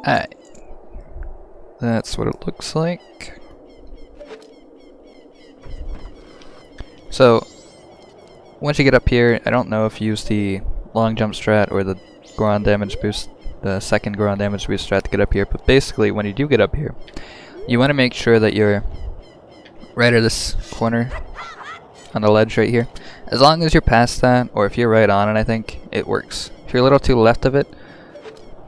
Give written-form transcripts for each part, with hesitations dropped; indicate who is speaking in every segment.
Speaker 1: Alright. That's what it looks like. So, once you get up here, I don't know if you use the long jump strat or the goron damage boost, the second goron damage boost strat to get up here, but basically when you do get up here, you want to make sure that you're right at this corner on the ledge right here. As long as you're past that, or if you're right on it, I think it works. If you're a little too left of it,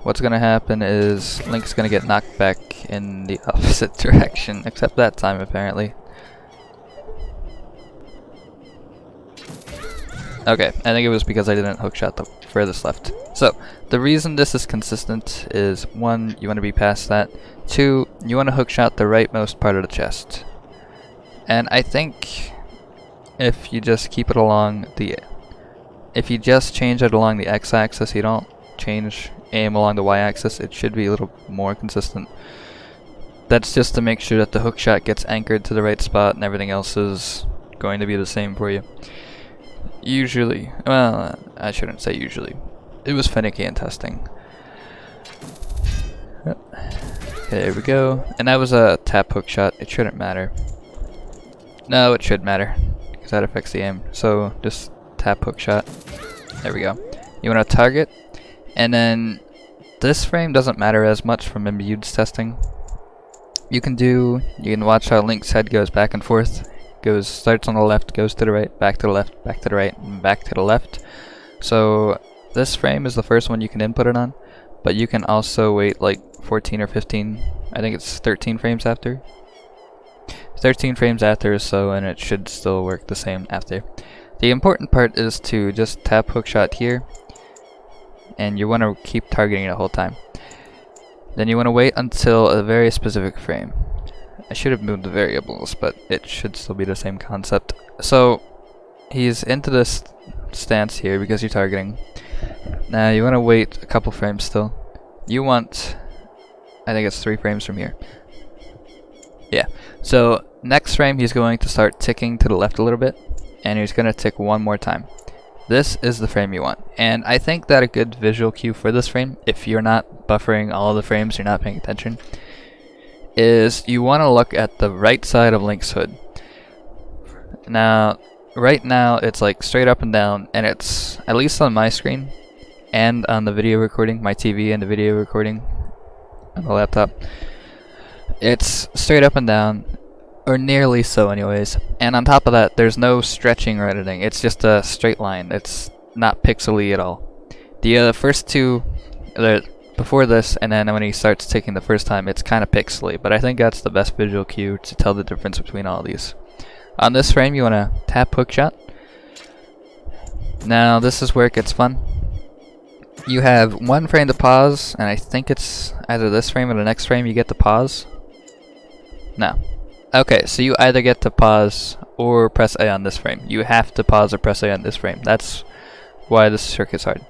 Speaker 1: what's going to happen is Link's going to get knocked back in the opposite direction, except that time apparently. Okay, I think it was because I didn't hookshot the furthest left. So, the reason this is consistent is 1, you want to be past that. 2, you want to hookshot the rightmost part of the chest. And I think if you just keep it along the... if you just change it along the x-axis, you don't change aim along the y-axis, it should be a little more consistent. That's just to make sure that the hookshot gets anchored to the right spot and everything else is going to be the same for you. Usually, well, I shouldn't say usually. It was finicky in testing. Okay, there we go. And that was a tap hookshot. It shouldn't matter. No, it should matter, because that affects the aim. So, just tap hookshot. There we go. You want to target, and then this frame doesn't matter as much from Imbued's testing. You can watch how Link's head goes back and forth. Starts on the left, goes to the right, back to the left, back to the right, and back to the left. So this frame is the first one you can input it on, but you can also wait like 14 or 15, I think it's 13 frames after. 13 frames after or so, and it should still work the same after. The important part is to just tap hookshot here, and you want to keep targeting it the whole time. Then you want to wait until a very specific frame. I should have moved the variables, but it should still be the same concept. So, he's into this stance here because you're targeting. Now, you want to wait a couple frames still. You want, I think it's 3 frames from here. Yeah. So, next frame he's going to start ticking to the left a little bit, and he's going to tick one more time. This is the frame you want. And I think that a good visual cue for this frame, if you're not buffering all the frames, you're not paying attention, is you want to look at the right side of Link's hood. Now, right now it's like straight up and down, and it's, at least on my screen and on the video recording, my TV and the video recording on the laptop, it's straight up and down, or nearly so anyways. And on top of that, there's no stretching or editing, it's just a straight line. It's not pixely at all. The first two, before this, and then when he starts ticking the first time, it's kind of pixely, but I think that's the best visual cue to tell the difference between all these. On this frame, you want to tap hookshot. Now, this is where it gets fun. You have 1 frame to pause, and I think it's either this frame or the next frame you get to pause. No. Okay, so you either get to pause or press A on this frame. You have to pause or press A on this frame. That's why this circuit's hard.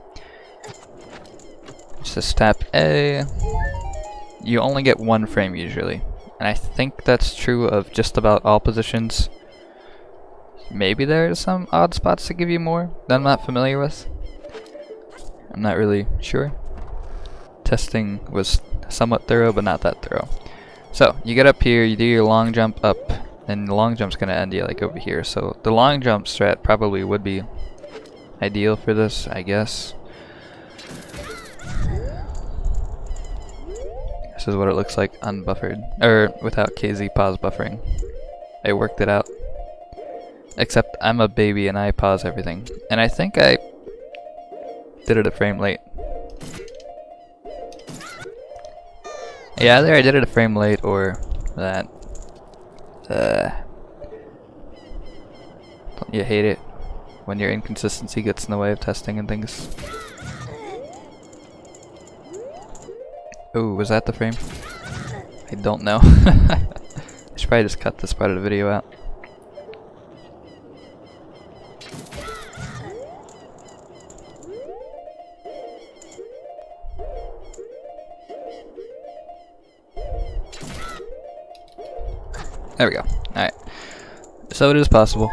Speaker 1: Just tap A. You only get 1 frame usually, and I think that's true of just about all positions. Maybe there are some odd spots that give you more that I'm not familiar with. I'm not really sure. Testing was somewhat thorough, but not that thorough. So you get up here, you do your long jump up, and the long jump's gonna end you like over here. So the long jump strat probably would be ideal for this, I guess. This is what it looks like unbuffered, or without KZ pause buffering. I worked it out. Except I'm a baby and I pause everything. And I think I did it a frame late. Yeah, either I did it a frame late or that. Don't you hate it when your inconsistency gets in the way of testing and things? Oh, was that the frame? I don't know. I should probably just cut this part of the video out. There we go. Alright. So it is possible.